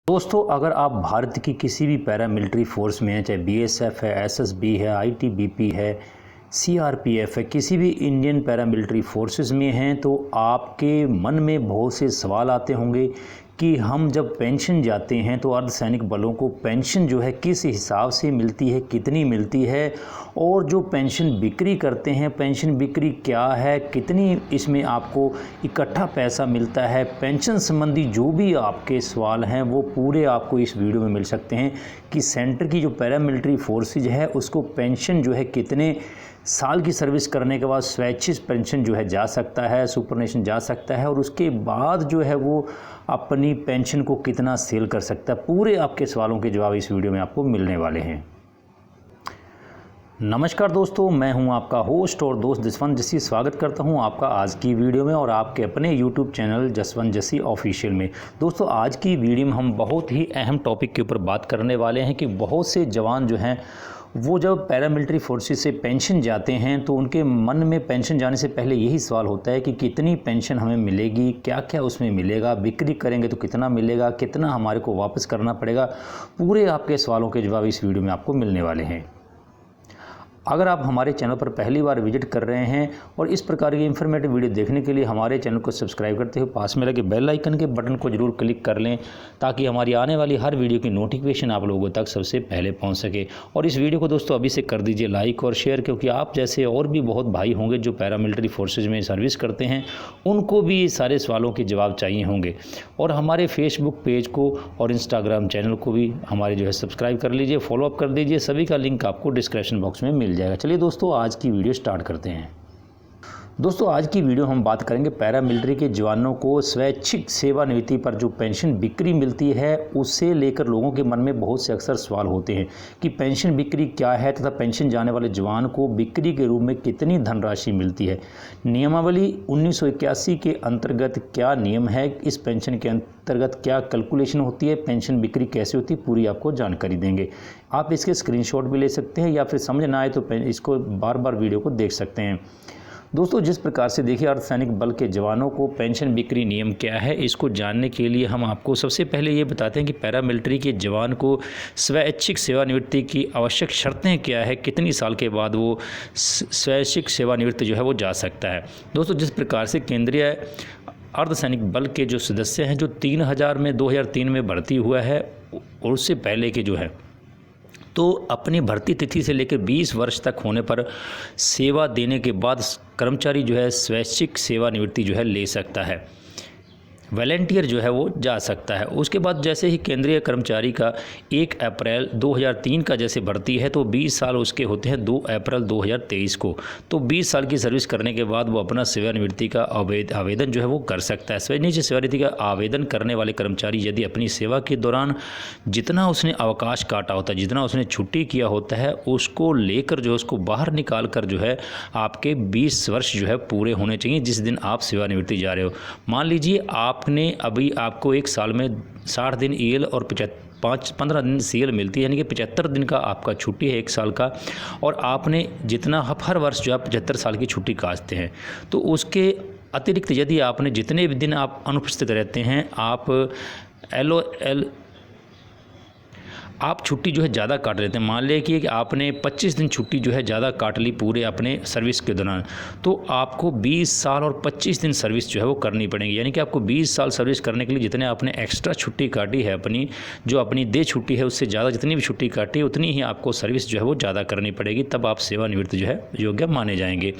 दोस्तों, अगर आप भारत की किसी भी पैरामिलिट्री फोर्स में हैं, चाहे बीएसएफ है, एसएसबी है, आईटीबीपी है, सीआरपीएफ है, किसी भी इंडियन पैरामिलिट्री फोर्सेस में हैं, तो आपके मन में बहुत से सवाल आते होंगे कि हम जब पेंशन जाते हैं तो अर्धसैनिक बलों को पेंशन जो है किस हिसाब से मिलती है, कितनी मिलती है, और जो पेंशन बिक्री करते हैं पेंशन बिक्री क्या है, कितनी इसमें आपको इकट्ठा पैसा मिलता है। पेंशन संबंधी जो भी आपके सवाल हैं वो पूरे आपको इस वीडियो में मिल सकते हैं कि सेंटर की जो पैरामिलिट्री फोर्सेज है उसको पेंशन जो है कितने साल की सर्विस करने के बाद स्वैच्छिक पेंशन जो है जा सकता है, सुपरनेशन जा सकता है, और उसके बाद जो है वो अपनी पेंशन को कितना सेल कर सकता है। पूरे आपके सवालों के जवाब इस वीडियो में आपको मिलने वाले हैं। नमस्कार दोस्तों, मैं हूं आपका होस्ट और दोस्त जसवंत जस्सी। स्वागत करता हूं आपका आज की वीडियो में और आपके अपने YouTube channel Jaswant Jassi official में। दोस्तों, आज की वीडियो में हम बहुत ही अहम टॉपिक के ऊपर बात करने वाले हैं कि बहुत से जवान जो हैं वो जब पैरामिलिट्री फोर्सेस से पेंशन जाते हैं तो उनके मन में पेंशन जाने से पहले यही सवाल होता है कि कितनी पेंशन हमें मिलेगी, क्या क्या उसमें मिलेगा, बिक्री करेंगे तो कितना मिलेगा, कितना हमारे को वापस करना पड़ेगा। पूरे आपके सवालों के जवाब इस वीडियो में आपको मिलने वाले हैं। अगर आप हमारे चैनल पर पहली बार विजिट कर रहे हैं और इस प्रकार की इन्फॉर्मेटिव वीडियो देखने के लिए हमारे चैनल को सब्सक्राइब करते हुए पास में लगे बेल आइकन के बटन को जरूर क्लिक कर लें ताकि हमारी आने वाली हर वीडियो की नोटिफिकेशन आप लोगों तक सबसे पहले पहुंच सके। और इस वीडियो को दोस्तों अभी से कर दीजिए लाइक और शेयर, क्योंकि आप जैसे और भी बहुत भाई होंगे जो पैरामिलिट्री फोर्सेज में सर्विस करते हैं, उनको भी ये सारे सवालों के जवाब चाहिए होंगे। और हमारे फेसबुक पेज को और इंस्टाग्राम चैनल को भी हमारे जो है सब्सक्राइब कर लीजिए, फॉलोअप कर दीजिए। सभी का लिंक आपको डिस्क्रिप्शन बॉक्स में मिल जाएगा। चलिए दोस्तों, आज की वीडियो स्टार्ट करते हैं। दोस्तों, आज की वीडियो हम बात करेंगे पैरामिलिट्री के जवानों को स्वैच्छिक सेवानिवृत्ति पर जो पेंशन बिक्री मिलती है उससे लेकर लोगों के मन में बहुत से अक्सर सवाल होते हैं कि पेंशन बिक्री क्या है तथा पेंशन जाने वाले जवान को बिक्री के रूप में कितनी धनराशि मिलती है। नियमावली 1981 के अंतर्गत क्या नियम है, इस पेंशन के अंतर्गत क्या कैलकुलेशन होती है, पेंशन बिक्री कैसे होती है, पूरी आपको जानकारी देंगे। आप इसके स्क्रीनशॉट भी ले सकते हैं या फिर समझ ना आए तो इसको बार बार वीडियो को देख सकते हैं। दोस्तों, जिस प्रकार से देखिए अर्धसैनिक बल के जवानों को पेंशन बिक्री नियम क्या है, इसको जानने के लिए हम आपको सबसे पहले ये बताते हैं कि पैरामिलिट्री के जवान को स्वैच्छिक सेवानिवृत्ति की आवश्यक शर्तें क्या है, कितनी साल के बाद वो स्वैच्छिक सेवानिवृत्ति जो है वो जा सकता है। दोस्तों, जिस प्रकार से केंद्रीय अर्धसैनिक बल के जो सदस्य हैं जो 3000 में 2003 में भर्ती हुआ है और उससे पहले के जो है तो अपनी भर्ती तिथि से लेकर 20 वर्ष तक होने पर सेवा देने के बाद कर्मचारी जो है स्वैच्छिक सेवानिवृत्ति जो है ले सकता है, वॉलंटियर जो है वो जा सकता है। उसके बाद जैसे ही केंद्रीय कर्मचारी का 1 अप्रैल 2003 का जैसे भर्ती है तो 20 साल उसके होते हैं 2 अप्रैल 2023 को। तो 20 साल की सर्विस करने के बाद वो अपना सेवानिवृत्ति का आवेदन जो है वो कर सकता है। स्वैच्छिक सेवानिवृत्ति का आवेदन करने वाले कर्मचारी यदि अपनी सेवा के दौरान जितना उसने अवकाश काटा होता है, जितना उसने छुट्टी किया होता है, उसको लेकर जो है उसको बाहर निकाल कर जो है आपके 20 वर्ष जो है पूरे होने चाहिए जिस दिन आप सेवानिवृत्ति जा रहे हो। मान लीजिए आपने अभी आपको एक साल में 60 दिन ईएल और 15 दिन सीएल मिलती है, यानी कि 75 दिन का आपका छुट्टी है एक साल का, और आपने जितना हर वर्ष जो आप 75 साल की छुट्टी काटते हैं तो उसके अतिरिक्त यदि आपने जितने भी दिन आप अनुपस्थित रहते हैं आप छुट्टी जो है ज़्यादा काट लेते हैं। मान लें कि आपने 25 दिन छुट्टी जो है ज़्यादा काट ली पूरे अपने सर्विस के दौरान, तो आपको 20 साल और 25 दिन सर्विस जो है वो करनी पड़ेगी। यानी कि आपको 20 साल सर्विस करने के लिए जितने आपने एक्स्ट्रा छुट्टी काटी है, अपनी दे छुट्टी है उससे ज़्यादा जितनी भी छुट्टी काटी उतनी ही आपको सर्विस जो है वो ज़्यादा करनी पड़ेगी, तब आप सेवानिवृत्त जो है योग्य माने जाएंगे।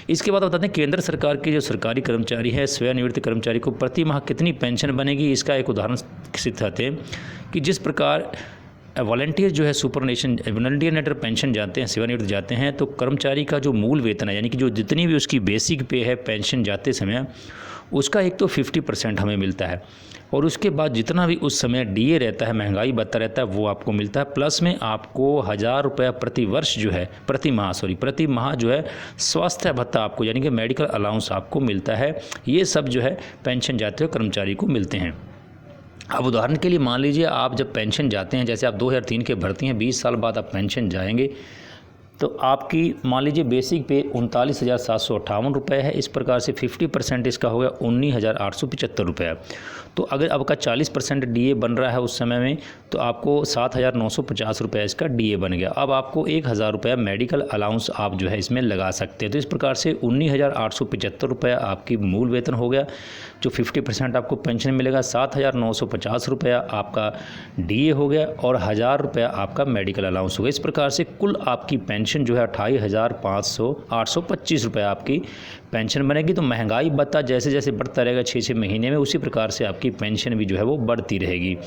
इसके बाद बताते हैं केंद्र सरकार के जो सरकारी कर्मचारी है, सेवानिवृत्त कर्मचारी को प्रति माह कितनी पेंशन बनेगी। इसका एक उदाहरण सिखाते हैं कि जिस प्रकार वॉलंटियर जो है सुपरनेशन वॉलंटियर नेटर पेंशन जाते हैं, सेवानिवृत्त जाते हैं, तो कर्मचारी का जो मूल वेतन है, यानी कि जो जितनी भी उसकी बेसिक पे है पेंशन जाते समय, उसका एक तो 50% हमें मिलता है, और उसके बाद जितना भी उस समय डीए रहता है, महंगाई भत्ता रहता है, वो आपको मिलता है। प्लस में आपको 1000 रुपया प्रति वर्ष जो है प्रति माह जो है स्वास्थ्य भत्ता आपको, यानी कि मेडिकल अलाउंस आपको मिलता है। ये सब जो है पेंशन जाते हुए कर्मचारी को मिलते हैं। अब उदाहरण के लिए मान लीजिए आप जब पेंशन जाते हैं, जैसे आप 2003 के भर्ती हैं, 20 साल बाद आप पेंशन जाएंगे, तो आपकी मान लीजिए बेसिक पे 39,758 रुपये है। इस प्रकार से 50% इसका हो गया 19,875 रुपये। तो अगर आपका 40% DA बन रहा है उस समय में, तो आपको 7,950 रुपये इसका DA बन गया। अब आपको 1,000 रुपये मेडिकल अलाउंस आप जो है इसमें लगा सकते हैं। तो इस प्रकार से 19,875 रुपये आपकी मूल वेतन हो गया, जो 50% आपको पेंशन मिलेगा। 7,950 रुपया आपका DA हो गया और 1,000 रुपया आपका मेडिकल अलाउंस हो गया। इस प्रकार से कुल आपकी पेंशन जो है 28,825 रुपये आपकी पेंशन बनेगी। तो महंगाई भत्ता जैसे जैसे बढ़ता रहेगा 6-6 महीने में, उसी प्रकार से आपकी पेंशन भी जो है वो बढ़ती रहेगी।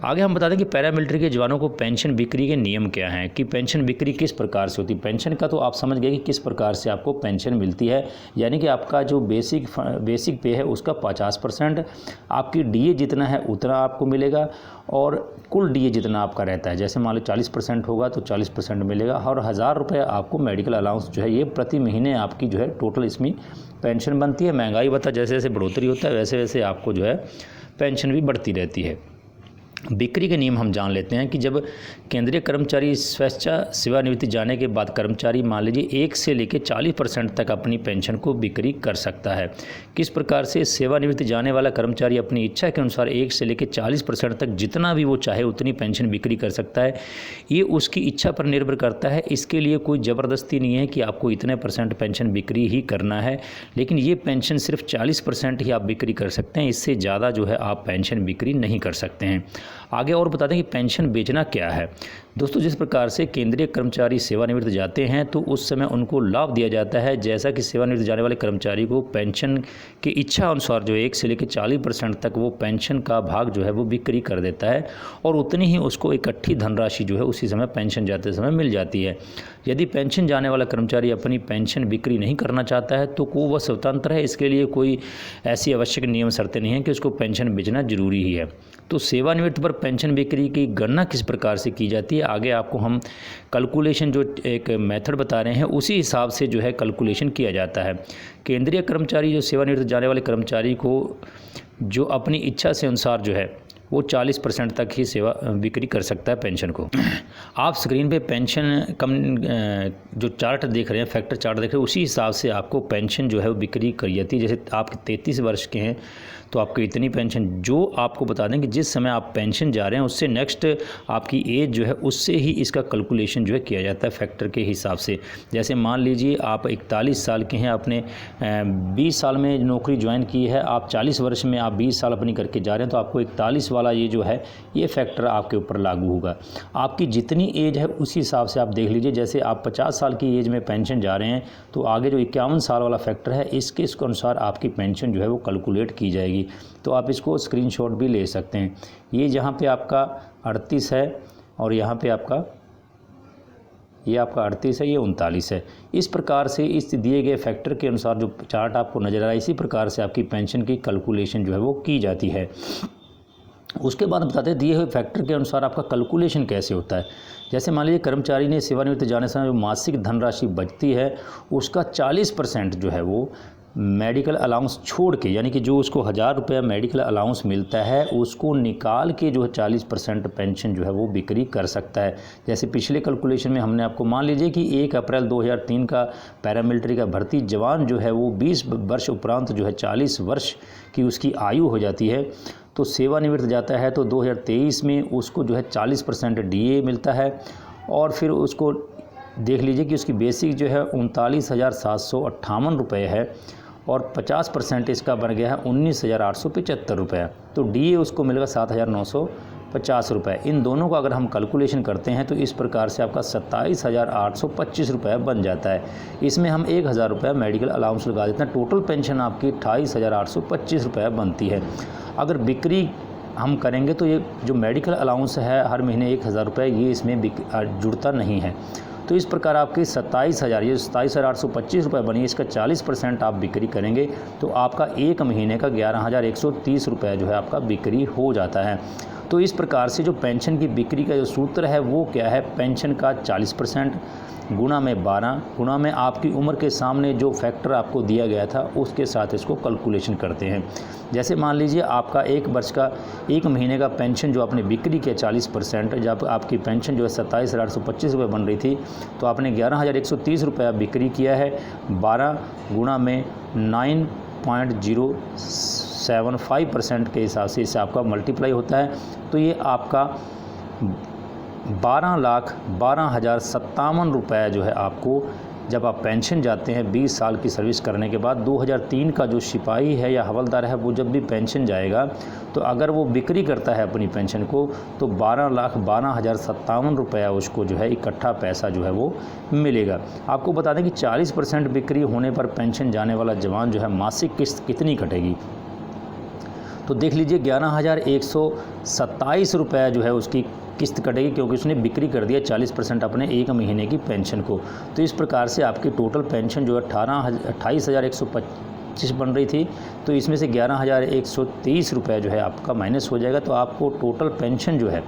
आगे हम बता दें कि पैरामिलिट्री के जवानों को पेंशन बिक्री के नियम क्या हैं, कि पेंशन बिक्री किस प्रकार से होती है। पेंशन का तो आप समझ गए कि किस प्रकार से आपको पेंशन मिलती है, यानी कि आपका जो बेसिक पे है उसका 50%, आपकी DA जितना है उतना आपको मिलेगा और कुल DA जितना आपका रहता है, जैसे मान लो 40% होगा तो 40% मिलेगा। और 1,000 रुपये आपको मेडिकल अलाउंस जो है ये प्रति महीने आपकी जो है टोटल इसमें पेंशन बनती है। महंगाई भत्ता जैसे जैसे बढ़ोतरी होता है वैसे वैसे आपको जो है पेंशन भी बढ़ती रहती है। बिक्री के नियम हम जान लेते हैं कि जब केंद्रीय कर्मचारी स्वेच्छा सेवानिवृत्ति जाने के बाद कर्मचारी मान लीजिए 1 से लेकर 40% तक अपनी पेंशन को बिक्री कर सकता है। किस प्रकार से सेवानिवृत्ति जाने वाला कर्मचारी अपनी इच्छा के अनुसार 1 से लेकर 40% तक जितना भी वो चाहे उतनी पेंशन बिक्री कर सकता है। ये उसकी इच्छा पर निर्भर करता है। इसके लिए कोई ज़बरदस्ती नहीं है कि आपको इतने % पेंशन बिक्री ही करना है, लेकिन ये पेंशन सिर्फ 40% ही आप बिक्री कर सकते हैं। इससे ज़्यादा जो है आप पेंशन बिक्री नहीं कर सकते हैं। आगे और बता दें कि पेंशन बेचना क्या है। दोस्तों, जिस प्रकार से केंद्रीय कर्मचारी सेवानिवृत्त जाते हैं तो उस समय उनको लाभ दिया जाता है, जैसा कि सेवानिवृत्त जाने वाले कर्मचारी को पेंशन की इच्छा अनुसार जो 1 से लेकर 40% तक वो पेंशन का भाग जो है वो बिक्री कर देता है और उतनी ही उसको इकट्ठी धनराशि जो है उसी समय पेंशन जाते समय मिल जाती है। यदि पेंशन जाने वाला कर्मचारी अपनी पेंशन बिक्री नहीं करना चाहता है तो वह स्वतंत्र है। इसके लिए कोई ऐसी आवश्यक नियम शर्तें नहीं हैं कि उसको पेंशन बेचना जरूरी ही है। तो सेवानिवृत्त पर पेंशन बिक्री की गणना किस प्रकार से की जाती है, आगे आपको हम कैलकुलेशन जो एक मेथड बता रहे हैं उसी हिसाब से जो है कैलकुलेशन किया जाता है। केंद्रीय कर्मचारी जो सेवानिवृत्त जाने वाले कर्मचारी को जो अपनी इच्छा से अनुसार जो है वो 40% तक ही सेवा बिक्री कर सकता है पेंशन को। आप स्क्रीन पे पेंशन कम जो चार्ट देख रहे हैं, फैक्टर चार्ट देख रहे हैं, उसी हिसाब से आपको पेंशन जो है वो बिक्री करी जाती है। जैसे आप 33 वर्ष के हैं तो आपको इतनी पेंशन, जो आपको बता दें कि जिस समय आप पेंशन जा रहे हैं उससे नेक्स्ट आपकी एज जो है उससे ही इसका कैलकुलेशन जो है किया जाता है फैक्टर के हिसाब से। जैसे मान लीजिए आप 41 साल के हैं, आपने 20 साल में नौकरी ज्वाइन की है, आप 40 वर्ष में आप 20 साल अपनी करके जा रहे हैं तो आपको 41 वाला ये जो है ये फैक्टर आपके ऊपर लागू होगा। आपकी जितनी एज है उसी हिसाब से आप देख लीजिए। जैसे आप 50 साल की एज में पेंशन जा रहे हैं तो आगे जो 51 साल वाला फैक्टर है इसके अनुसार आपकी पेंशन जो है वो कैलकुलेट की जाएगी। तो आप इसको स्क्रीनशॉट भी ले सकते हैं। ये जहाँ पे आपका 38 है और यहाँ पे आपका ये आपका 38 है, ये 39 है। इस प्रकार से इस दिए गए फैक्टर के अनुसार जो चार्ट आपको नज़र आ रहा है इसी प्रकार से आपकी पेंशन की कैलकुलेशन जो है वो की जाती है। उसके बाद बताते हैं दिए हुए फैक्टर के अनुसार आपका कैलकुलेशन कैसे होता है। जैसे मान लीजिए कर्मचारी ने सेवानिवृत्त जाने से जो मासिक धनराशि बचती है उसका 40% जो है वो मेडिकल अलाउंस छोड़ के, यानी कि जो उसको 1,000 रुपये मेडिकल अलाउंस मिलता है उसको निकाल के जो है 40% पेंशन जो है वो बिक्री कर सकता है। जैसे पिछले कैलकुलेशन में हमने आपको मान लीजिए कि 1 अप्रैल 2003 का पैरामिलिट्री का भर्ती जवान जो है वो 20 वर्ष उपरांत जो है 40 वर्ष की उसकी आयु हो जाती है तो सेवानिवृत्त जाता है तो 2023 में उसको जो है 40% DA मिलता है और फिर उसको देख लीजिए कि उसकी बेसिक जो है 39,758 रुपये है और 50% इसका बन गया है 19,875 रुपये। तो DA उसको मिलेगा 7,950 रुपये। इन दोनों का अगर हम कैलकुलेशन करते हैं तो इस प्रकार से आपका 27,825 रुपये बन जाता है। इसमें हम 1,000 रुपये मेडिकल अलाउंस लगा देते हैं, टोटल पेंशन आपकी 28,825 रुपये बनती है। अगर बिक्री हम करेंगे तो ये जो मेडिकल अलाउंस है हर महीने 1,000 रुपये ये इसमें जुड़ता नहीं है। तो इस प्रकार आपकी 27,000 ये 27,825 रुपये बनी, इसका 40% आप बिक्री करेंगे तो आपका एक महीने का 11,130 रुपये जो है आपका बिक्री हो जाता है। तो इस प्रकार से जो पेंशन की बिक्री का जो सूत्र है वो क्या है, पेंशन का 40% गुणा में 12 गुणा में आपकी उम्र के सामने जो फैक्टर आपको दिया गया था उसके साथ इसको कैलकुलेशन करते हैं। जैसे मान लीजिए आपका एक वर्ष का, एक महीने का पेंशन जो आपने बिक्री किया 40%, जब आपकी पेंशन जो है 27,825 रुपये बन रही थी, तो आपने 11,130 रुपये बिक्री किया है। 12 गुणा में 9.075% के हिसाब से इससे आपका मल्टीप्लाई होता है। तो ये आपका 12,12,057 रुपये जो है आपको जब आप पेंशन जाते हैं 20 साल की सर्विस करने के बाद, 2003 का जो सिपाही है या हवलदार है वो जब भी पेंशन जाएगा तो अगर वो बिक्री करता है अपनी पेंशन को तो 12,12,057 रुपया उसको जो है इकट्ठा पैसा जो है वो मिलेगा। आपको बता दें कि 40% बिक्री होने पर पेंशन जाने वाला जवान जो है मासिक किस्त कितनी कटेगी, तो देख लीजिए 11,127 रुपये जो है उसकी किस्त कटेगी, क्योंकि उसने बिक्री कर दिया 40% अपने एक महीने की पेंशन को। तो इस प्रकार से आपकी टोटल पेंशन जो है 28,125 बन रही थी, तो इसमें से 11,123 रुपये जो है आपका माइनस हो जाएगा। तो आपको टोटल पेंशन जो है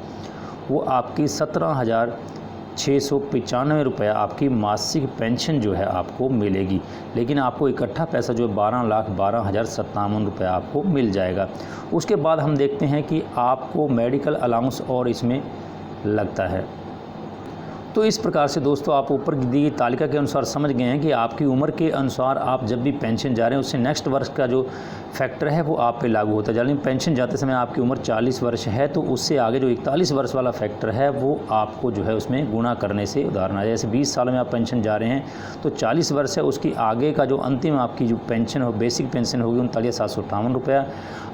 वो आपकी 17,695 रुपये आपकी मासिक पेंशन जो है आपको मिलेगी। लेकिन आपको इकट्ठा पैसा जो है 12,12,057 रुपये आपको मिल जाएगा। उसके बाद हम देखते हैं कि आपको मेडिकल अलाउंस और इसमें लगता है। तो इस प्रकार से दोस्तों आप ऊपर दी गई तालिका के अनुसार समझ गए हैं कि आपकी उम्र के अनुसार आप जब भी पेंशन जा रहे हैं उससे नेक्स्ट वर्ष का जो फैक्टर है वो आप पे लागू होता है। यानी पेंशन जाते समय आपकी उम्र 40 वर्ष है तो उससे आगे जो 41 वर्ष वाला फैक्टर है वो आपको जो है उसमें गुणा करने से, उदाहरण है जैसे 20 साल में आप पेंशन जा रहे हैं तो 40 वर्ष है, उसकी आगे का जो अंतिम आपकी जो पेंशन हो, बेसिक पेंशन होगी 39,758 रुपया,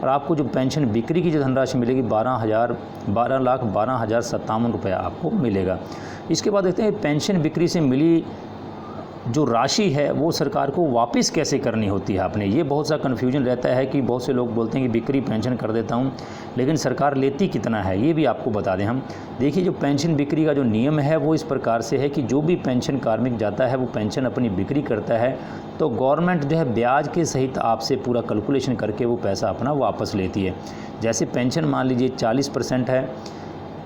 और आपको जो पेंशन बिक्री की जो धनराशि मिलेगी 12,12,057 रुपया आपको मिलेगा। इसके बाद देखते हैं पेंशन बिक्री से मिली जो राशि है वो सरकार को वापस कैसे करनी होती है आपने। ये बहुत सा कन्फ्यूजन रहता है कि बहुत से लोग बोलते हैं कि बिक्री पेंशन कर देता हूँ, लेकिन सरकार लेती कितना है ये भी आपको बता दें हम। देखिए जो पेंशन बिक्री का जो नियम है वो इस प्रकार से है कि जो भी पेंशन कार्मिक जाता है वो पेंशन अपनी बिक्री करता है तो गवर्नमेंट जो है ब्याज के सहित आपसे पूरा कैलकुलेशन करके वो पैसा अपना वापस लेती है। जैसे पेंशन मान लीजिए 40% है,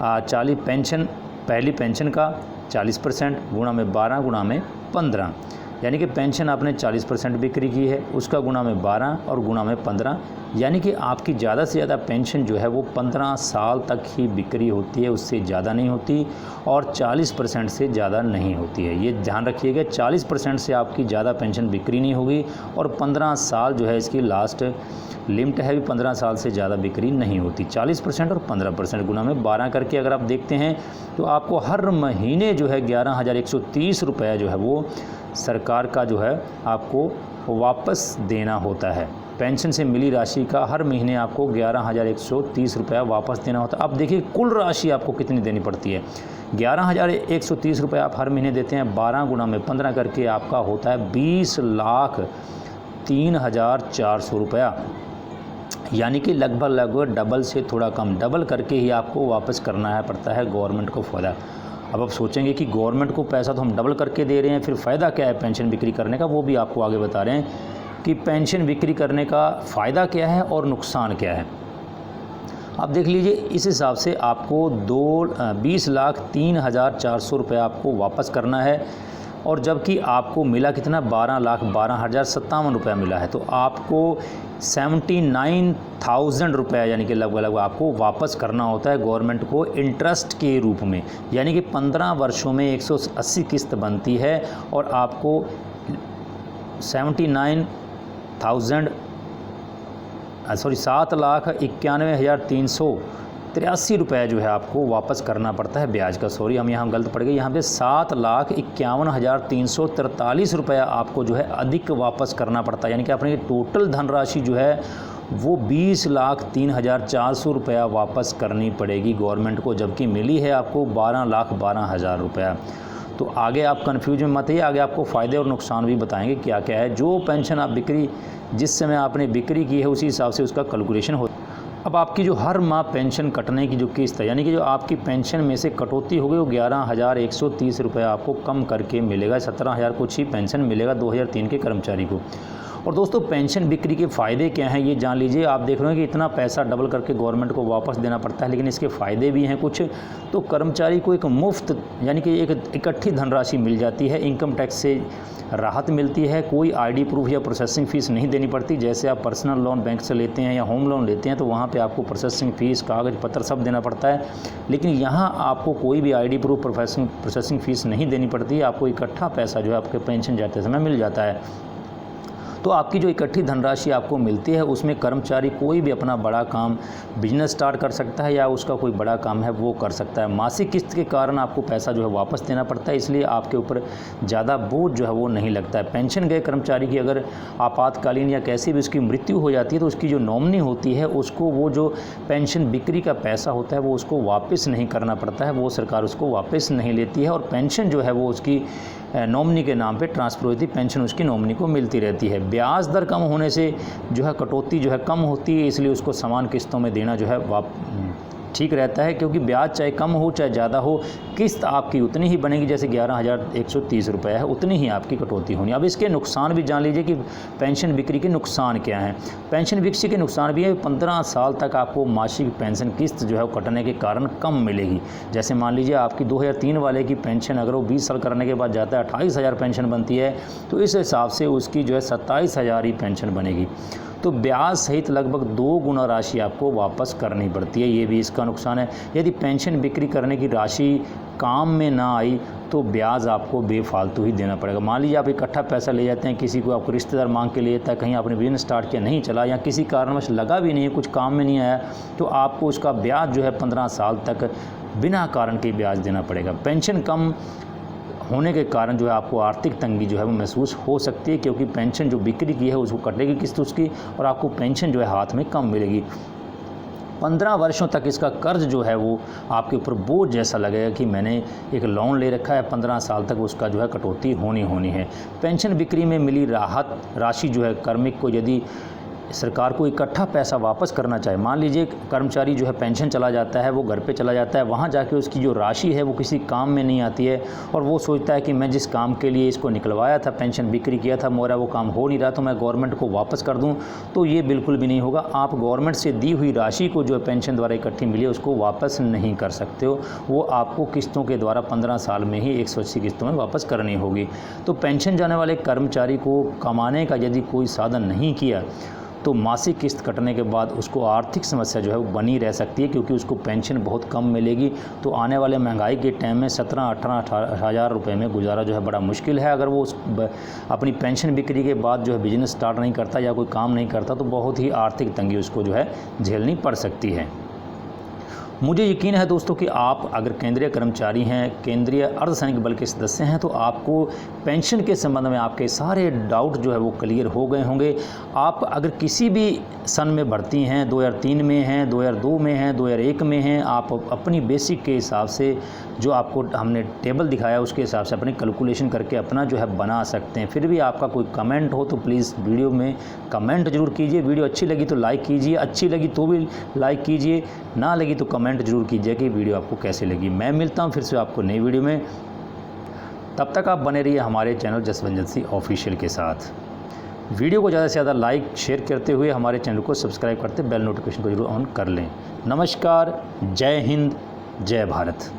40 पेंशन पहली पेंशन का 40% गुणा में 12 गुणा में 15, यानी कि पेंशन आपने 40% बिक्री की है, उसका गुणा में 12 और गुणा में 15, यानी कि आपकी ज़्यादा से ज़्यादा पेंशन जो है वो 15 साल तक ही बिक्री होती है, उससे ज़्यादा नहीं होती, और 40% से ज़्यादा नहीं होती है। ये ध्यान रखिएगा, 40% से आपकी ज़्यादा पेंशन बिक्री नहीं होगी और 15 साल जो है इसकी लास्ट लिमिट है भी 15 साल से ज़्यादा बिक्री नहीं होती। 40% और 15% गुना में 12 करके अगर आप देखते हैं तो आपको हर महीने जो है 11,130 रुपये जो है वो सरकार का जो है आपको वापस देना होता है। पेंशन से मिली राशि का हर महीने आपको 11,130 रुपया वापस देना होता है। अब देखिए कुल राशि आपको कितनी देनी पड़ती है। 11,130 रुपये आप हर महीने देते हैं, 12 गुना में 15 करके आपका होता है 20,03,400 रुपया, यानी कि लगभग डबल से थोड़ा कम, डबल करके ही आपको वापस करना है पड़ता है गवर्नमेंट को फ़ायदा। अब आप सोचेंगे कि गवर्नमेंट को पैसा तो हम डबल करके दे रहे हैं, फिर फ़ायदा क्या है पेंशन बिक्री करने का, वो भी आपको आगे बता रहे हैं कि पेंशन बिक्री करने का फ़ायदा क्या है और नुकसान क्या है। आप देख लीजिए, इस हिसाब से आपको 20,03,400 रुपये आपको वापस करना है, और जबकि आपको मिला कितना 12,12,057 रुपया मिला है, तो आपको 79,000 रुपया यानी कि लगभग आपको वापस करना होता है गवर्नमेंट को इंटरेस्ट के रूप में। यानी कि 15 वर्षों में 180 किस्त बनती है और आपको 7,91,383 रुपये जो है आपको वापस करना पड़ता है ब्याज का। सॉरी, हम यहाँ गलत पड़ गए, यहाँ पे 7,51,343 रुपया आपको जो है अधिक वापस करना पड़ता है। यानी कि अपनी टोटल धनराशि जो है वो 20,03,400 रुपया वापस करनी पड़ेगी गवर्नमेंट को, जबकि मिली है आपको 12,12,000 रुपया। तो आगे आप कन्फ्यूज में मत आइए, आगे आपको फ़ायदे और नुकसान भी बताएंगे क्या क्या है। जो पेंशन आप बिक्री जिस समय आपने बिक्री की है उसी हिसाब से उसका कैलकुलेशन हो। अब आपकी जो हर माह पेंशन कटने की जो किस्त है, यानी कि जो आपकी पेंशन में से कटौती हो गई वो 11,130 रुपये आपको कम करके मिलेगा। 17,000 कुछ ही पेंशन मिलेगा 2003 के कर्मचारी को, और दोस्तों पेंशन बिक्री के फ़ायदे क्या हैं ये जान लीजिए। आप देख रहे हैं कि इतना पैसा डबल करके गवर्नमेंट को वापस देना पड़ता है, लेकिन इसके फ़ायदे भी हैं कुछ। तो कर्मचारी को एक मुफ्त यानी कि एक इकट्ठी धनराशि मिल जाती है, इनकम टैक्स से राहत मिलती है, कोई आईडी प्रूफ या प्रोसेसिंग फ़ीस नहीं देनी पड़ती। जैसे आप पर्सनल लोन बैंक से लेते हैं या होम लोन लेते हैं तो वहाँ पे आपको प्रोसेसिंग फ़ीस, कागज़ पत्र सब देना पड़ता है, लेकिन यहाँ आपको कोई भी आईडी प्रूफ प्रोसेसिंग फ़ीस नहीं देनी पड़ती। आपको इकट्ठा पैसा जो है आपके पेंशन जाते समय मिल जाता है। तो आपकी जो इकट्ठी धनराशि आपको मिलती है उसमें कर्मचारी कोई भी अपना बड़ा काम, बिजनेस स्टार्ट कर सकता है या उसका कोई बड़ा काम है वो कर सकता है। मासिक किस्त के कारण आपको पैसा जो है वापस देना पड़ता है, इसलिए आपके ऊपर ज़्यादा बोझ जो है वो नहीं लगता है। पेंशन गए कर्मचारी की अगर आपातकालीन या कैसी भी उसकी मृत्यु हो जाती है तो उसकी जो नॉमिनी होती है उसको वो जो पेंशन बिक्री का पैसा होता है वो उसको वापस नहीं करना पड़ता है, वो सरकार उसको वापस नहीं लेती है और पेंशन जो है वो उसकी नॉमिनी के नाम पे ट्रांसफ़र होती है, पेंशन उसकी नॉमिनी को मिलती रहती है। ब्याज दर कम होने से जो है कटौती जो है कम होती है, इसलिए उसको समान किस्तों में देना जो है ठीक रहता है, क्योंकि ब्याज चाहे कम हो चाहे ज़्यादा हो, किस्त आपकी उतनी ही बनेगी। जैसे 11,130 रुपये है उतनी ही आपकी कटौती होनी। अब इसके नुकसान भी जान लीजिए कि पेंशन बिक्री के नुकसान क्या हैं। पेंशन बिक्री के नुकसान भी है, 15 साल तक आपको मासिक पेंशन किस्त जो है वो कटने के कारण कम मिलेगी। जैसे मान लीजिए आपकी 2003 वाले की पेंशन अगर वो 20 साल करने के बाद जाता है 28,000 पेंशन बनती है, तो इस हिसाब से उसकी जो है 27,000 ही पेंशन बनेगी। तो ब्याज सहित लगभग 2 गुना राशि आपको वापस करनी पड़ती है, ये भी इसका नुकसान है। यदि पेंशन बिक्री करने की राशि काम में ना आई तो ब्याज आपको बेफालतू ही देना पड़ेगा। मान लीजिए आप इकट्ठा पैसा ले जाते हैं, किसी को आपको रिश्तेदार मांग के लिए था, कहीं आपने बिजनेस स्टार्ट किया नहीं चला या किसी कारणवश लगा भी नहीं है, कुछ काम में नहीं आया, तो आपको उसका ब्याज जो है 15 साल तक बिना कारण के ब्याज देना पड़ेगा। पेंशन कम होने के कारण जो है आपको आर्थिक तंगी जो है वो महसूस हो सकती है, क्योंकि पेंशन जो बिक्री की है उसको कटेगी किस्त उसकी और आपको पेंशन जो है हाथ में कम मिलेगी। 15 वर्षों तक इसका कर्ज जो है वो आपके ऊपर बोझ जैसा लगेगा कि मैंने एक लोन ले रखा है, 15 साल तक उसका जो है कटौती होनी है। पेंशन बिक्री में मिली राहत राशि जो है कार्मिक को यदि सरकार को इकट्ठा पैसा वापस करना चाहे, मान लीजिए कर्मचारी जो है पेंशन चला जाता है, वो घर पे चला जाता है, वहाँ जाके उसकी जो राशि है वो किसी काम में नहीं आती है और वो सोचता है कि मैं जिस काम के लिए इसको निकलवाया था, पेंशन बिक्री किया था, मेरा वो काम हो नहीं रहा तो मैं गवर्नमेंट को वापस कर दूँ, तो ये बिल्कुल भी नहीं होगा। आप गवर्नमेंट से दी हुई राशि को जो पेंशन द्वारा इकट्ठी मिली है उसको वापस नहीं कर सकते हो, वो आपको किस्तों के द्वारा 15 साल में ही 180 किस्तों में वापस करनी होगी। तो पेंशन जाने वाले कर्मचारी को कमाने का यदि कोई साधन नहीं किया तो मासिक किस्त कटने के बाद उसको आर्थिक समस्या जो है वो बनी रह सकती है, क्योंकि उसको पेंशन बहुत कम मिलेगी। तो आने वाले महंगाई के टाइम में 17-18 हज़ार रुपये में गुजारा जो है बड़ा मुश्किल है। अगर वो अपनी पेंशन बिक्री के बाद जो है बिजनेस स्टार्ट नहीं करता या कोई काम नहीं करता तो बहुत ही आर्थिक तंगी उसको जो है झेलनी पड़ सकती है। मुझे यकीन है दोस्तों कि आप अगर केंद्रीय कर्मचारी हैं, केंद्रीय अर्धसैनिक बल के सदस्य हैं, तो आपको पेंशन के संबंध में आपके सारे डाउट जो है वो क्लियर हो गए होंगे। आप अगर किसी भी सन में भर्ती हैं, 2003 में हैं, 2002 में हैं, 2001 में हैं, आप अपनी बेसिक के हिसाब से जो आपको हमने टेबल दिखाया उसके हिसाब से अपनी कैलकुलेशन करके अपना जो है बना सकते हैं। फिर भी आपका कोई कमेंट हो तो प्लीज़ वीडियो में कमेंट जरूर कीजिए। वीडियो अच्छी लगी तो लाइक कीजिए, अच्छी लगी तो भी लाइक कीजिए, ना लगी तो कमेंट जरूर कीजिए कि वीडियो आपको कैसे लगी। मैं मिलता हूं फिर से आपको नई वीडियो में, तब तक आप बने रहिए हमारे चैनल जसवंत जस्सी ऑफिशियल के साथ। वीडियो को ज़्यादा से ज़्यादा लाइक शेयर करते हुए हमारे चैनल को सब्सक्राइब करते बेल नोटिफिकेशन को जरूर ऑन कर लें। नमस्कार, जय हिंद, जय भारत।